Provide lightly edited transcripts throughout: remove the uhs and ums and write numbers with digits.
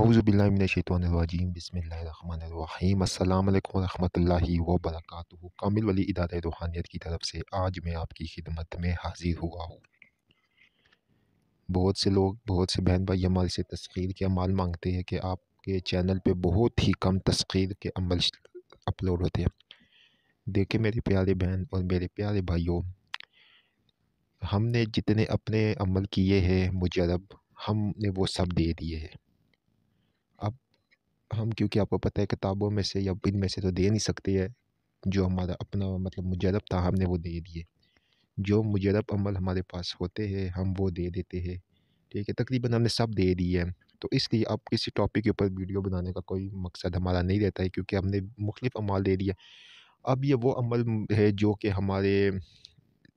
औज़ुबिल्लाहि मिनश्शैतानिर्रजीम बिस्मिल्लाहिर्रहमानिर्रहीम अस्सलाम वालेकुम रहमतुल्लाहि व बरकातुहू। कामिल वली इदारा रूहानियत की तरफ से आज मैं आपकी खिदमत में हाजिर हुआ हूँ। बहुत से लोग, बहुत से बहन भाई हमारे से तस्खीर के अमाल मांगते हैं कि आपके चैनल पे बहुत ही कम तस्खीर के अमल अपलोड होते हैं। देखिए मेरे प्यारे बहन और मेरे प्यारे भाइयों, हमने जितने अपने अमल किए हैं मुजरब, हमने वो सब दे दिए हैं। अब हम, क्योंकि आपको पता है किताबों में से या इनमें से तो दे नहीं सकते हैं, जो हमारा अपना मतलब मुजरब था हमने वो दे दिए। जो मुजरब अमल हमारे पास होते हैं हम वो दे देते हैं, ठीक है। तकरीबन हमने सब दे दिए हैं। तो इसलिए अब किसी टॉपिक के ऊपर वीडियो बनाने का कोई मकसद हमारा नहीं रहता है, क्योंकि हमने मुख्तलिफ अमाल दे दिए। अब ये वो अमल है जो कि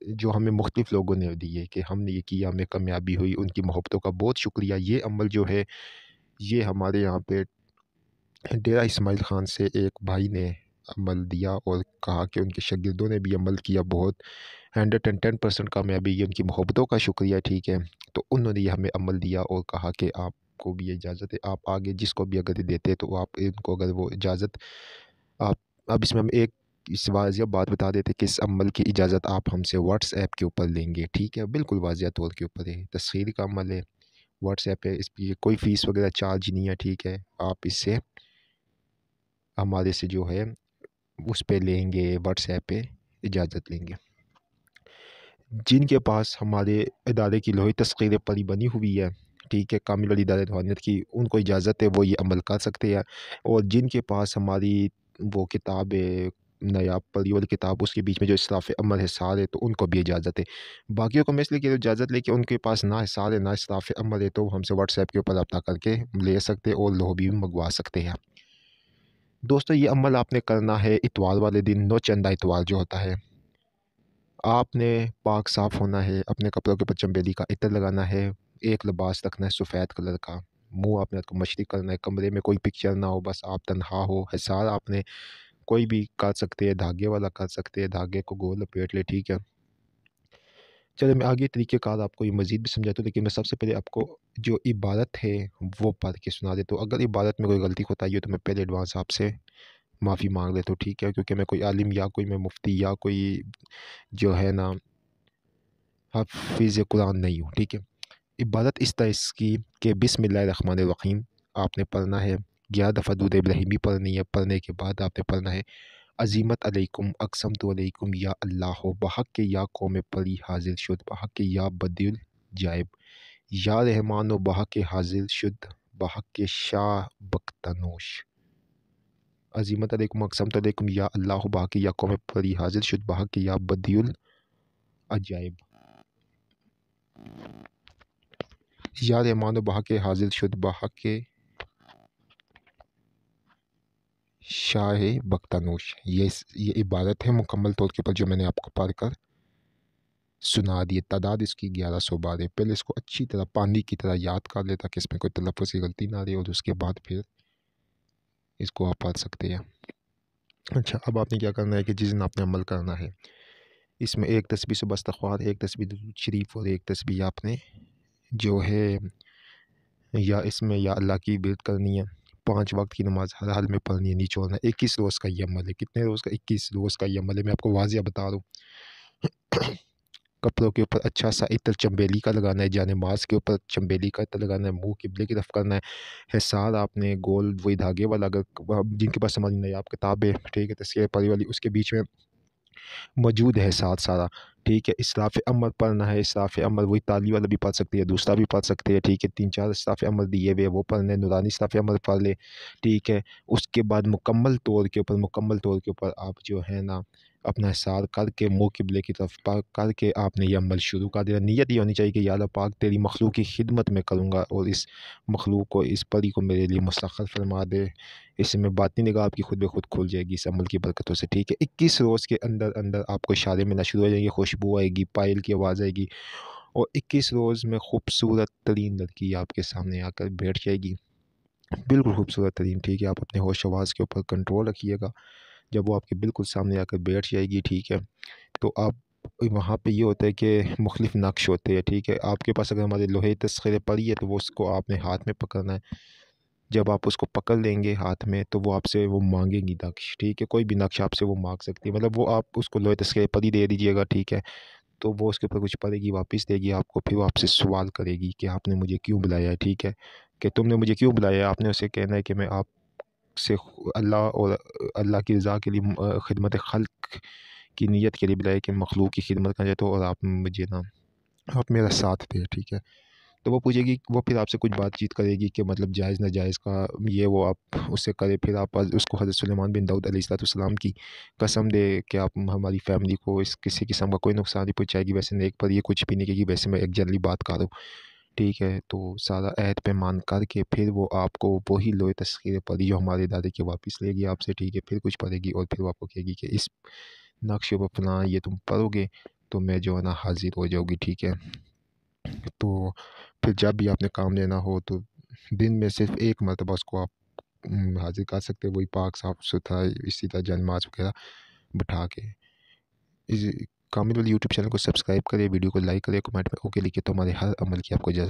जो हमें मुख्तलिफ लोगों ने दिए कि हमने ये किया, हमें कामयाबी हुई, उनकी मोहब्बतों का बहुत शुक्रिया। ये अमल जो है ये हमारे यहाँ पे डेरा इस्माइल ख़ान से एक भाई ने अमल दिया और कहा कि उनके शागिर्दों ने भी अमल किया, बहुत 110% कामयाबी, ये उनकी मोहब्बतों का शुक्रिया, ठीक है। तो उन्होंने ये हमें अमल दिया और कहा कि आपको भी इजाज़त है, आप आगे जिसको भी अगर देते तो आप इनको अगर वो इजाज़त आप। अब इसमें हम एक इस वाज़िया बात बता देते कि इस अमल की इजाज़त आप हमसे व्हाट्सएप के ऊपर लेंगे, ठीक है। बिल्कुल वाज़िया तौर के ऊपर है, तस्खीर का अमल है, व्हाट्सएप है, इस पर कोई फ़ीस वगैरह चार्ज नहीं है, ठीक है। आप इससे हमारे से जो है उस पे लेंगे, व्हाट्सएप पे इजाज़त लेंगे। जिनके पास हमारे इदारे की लोही तस्खीर परी बनी हुई है, ठीक है, कामिल वाली इदारा रूहानियत की, उनको इजाज़त है, वो ये अमल कर सकते हैं। और जिनके पास हमारी वो किताब है नायाब परी वाली किताब, उसके बीच में जो इसराफ़ अमल है सारे, तो उनको भी इजाज़त है। बाकियों को मैं इसलिए कह रहा हूँ इजाज़त लेके, उनके पास ना हिसार है ना इसराफ़ अमल है, तो हमसे व्हाट्सएप के ऊपर रब्ता करके ले सकते और लोह भी मंगवा सकते हैं। दोस्तों ये अमल आपने करना है इतवार वाले दिन, नौ चंदा इतवार जो होता है। आपने पाक साफ़ होना है, अपने कपड़ों के ऊपर चंबेली का इत्र लगाना है, एक लिबास रखना है सफ़ेद कलर का, मुंह आपने को मशरिक करना है, कमरे में कोई पिक्चर ना हो, बस आप तन्हा हो। हिसार आपने कोई भी कर सकते हैं, धागे वाला कर सकते हैं, धागे को गोल लपेट ले, ठीक है। चलिए मैं आगे तरीक़ेकार आपको ये मज़ीद भी समझाता हूँ, लेकिन मैं सबसे पहले आपको जो इबारत है वो पढ़ के सुना देता हूँ। अगर इबारत में कोई गलती होता है तो मैं पहले एडवांस आपसे माफ़ी मांग लेता हूँ, ठीक है, क्योंकि मैं कोई आलिम या कोई मैं मुफ्ती या कोई जो है ना हाफ़िज़ कुरान नहीं हूँ, ठीक है। इबारत इस तरह इसकी कि बिस्मिल्लाहिर्रहमानिर्रहीम आपने पढ़ना है, 11 दफ़ा दूद इब्राहिमी पढ़नी है। पढ़ने के बाद आपने पढ़ना है अज़ीमत अलैकुम अक़समतु अलैकुम या अल्लाह बहक़ के या कौम परी हाज़िर शुद बहक़ के या बदिल जायब या रहमान व बहक़ के हाज़िर शुद बहक़ के शाह बख्तनोश। अज़ीमत अलैकुम अक़समतु अलैकुम या अल्लाह बहक़ के या कौम परी हाज़िर शुद बहक़ के या बदिल अजायब या रहमान व बहक़ के हाज़िर शुद बहक़ के शाह बख्तनोश। ये इबारत है मुकम्मल तौर के ऊपर जो मैंने आपको पढ़ कर सुना दी। तादाद इसकी 1100 बार है। पहले इसको अच्छी तरह पानी की तरह याद कर ले ताकि इसमें कोई तलफ़्फ़ुज़ की गलती ना रहे, और उसके बाद फिर इसको आप पढ़ सकते हैं। अच्छा, अब आपने क्या करना है कि जिस दिन आपने अमल करना है, इसमें एक तस्बीह सुबह इस्तिग़फ़ार, एक तस्बीह दुरूद शरीफ और एक तस्बीह आपने जो है या इसमें या अल्लाह की इबादत करनी है। 5 वक्त की नमाज़ हर हाल में पढ़नी है, नहीं छोड़ना। 21 रोज़ का ये अमल है। कितने रोज़ का? 21 रोज़ का ये अमल है। मैं आपको वाज़िया बता रहा हूँ। कपड़ों के ऊपर अच्छा सा इत्र चंबेली का लगाना है, जानेमाज़ के ऊपर चंबेली का इत्र लगाना है, मुँह क़िबले की तरफ करना है। हिसार आपने गोल वही धागे वाला, अगर जिनके पास हमारी नायाब किताब है, ठीक है, तस्ख़ीर परी वाली, उसके बीच में मौजूद है साथ सारा, ठीक है। इसराफ़ अमल पढ़ना है। इसराफ़ अमल वही ताली वाला भी पढ़ सकती है, दूसरा भी पढ़ सकते हैं, ठीक है। 3-4 इसराफ़ अमल दिए हुए वो पढ़ने, नूरानी इसराफ़ अमल पढ़ ले, ठीक है। उसके बाद मुकम्मल तौर के ऊपर आप जो है ना अपना इशार करके मुँह क़िबले की तरफ करके आपने ये अमल शुरू कर देना। नीयत ये होनी चाहिए कि या अल्लाह पाक तेरी मखलूक की खिदमत में करूँगा और इस मखलूक को, इस परी को मेरे लिए मुस्तखर फरमा दे। इससे में बातनी निगाह आपकी खुद ब खुद खुल जाएगी इस अमल की बरकतों से, ठीक है। 21 रोज़ के अंदर अंदर आपको इशारे मिलना शुरू हो जाएंगे, खुशबू आएगी, पायल की आवाज़ आएगी, और 21 रोज़ में खूबसूरत तरीन लड़की आपके सामने आकर बैठ जाएगी, बिल्कुल खूबसूरत तरीन, ठीक है। आप अपने होश आवाज़ के ऊपर कंट्रोल रखिएगा। जब वो आपके बिल्कुल सामने आकर बैठ जाएगी, ठीक है, तो आप वहाँ पे ये होता है कि मुख्तलिफ़ नक्श होते हैं, ठीक है। आपके पास अगर हमारे लोहे तस्ख़ीर परी है तो वो उसको आपने हाथ में पकड़ना है, जब आप उसको पकड़ लेंगे हाथ में तो वो आपसे वो मांगेंगी नक्श, ठीक है, कोई भी नक्श आपसे वो मांग सकती है, मतलब वो आप उसको लोहे तस्खीर परी दे दीजिएगा, ठीक है, तो वो उसके ऊपर कुछ पड़ेगी, वापस देगी आपको, फिर वो आपसे सवाल करेगी कि आपने मुझे क्यों बुलाया है, ठीक है, कि तुमने मुझे क्यों बुलाया है। आपने उसे कहना है कि मैं आपसे अल्लाह और अल्लाह की रज़ा के लिए खिदमत खल्क की नीयत के लिए बुलाया कि मखलूक की खिदमत करना चाहते हो, और आप मुझे ना आप मेरा साथ दें, ठीक है। तो वो पूछेगी, वो फिर आपसे कुछ बातचीत करेगी कि मतलब जायज़ नाजायज़ का ये वो आप उससे करें, फिर आप उसको हज़रत सुलेमान बिन दाऊद अलैहिस्सलाम की कसम दे कि आप हमारी फैमिली को इस किसी किस्म का कोई नुकसान नहीं पहुँचाएगी, वैसे नेक पर ये कुछ भी नहीं कहेगी, वैसे मैं एक जनरली बात कर रहा हूँ, ठीक है। तो सारा अहद पैमान करके फिर वो आपको वही लोहे तस्खीर परी जो हमारे दादे के वापस लेगी आपसे, ठीक है, फिर कुछ पढ़ेगी और फिर वो आपको कहेगी कि इस नक्शे पर फलां ये तुम पढ़ोगे तो मैं जो है ना हाजिर हो जाऊँगी, ठीक है। तो फिर जब भी आपने काम लेना हो तो दिन में सिर्फ एक मरतबा उसको आप हाजिर कर सकते हैं, वही पाक साफ सुथरा इसी तरह जनमाज वगैरह बिठा के। इस कामिल वाली यूट्यूब चैनल को सब्सक्राइब करें, वीडियो को लाइक करें, कमेंट में ओके लिखे तो हमारे हर अमल की आपको इजाज़त।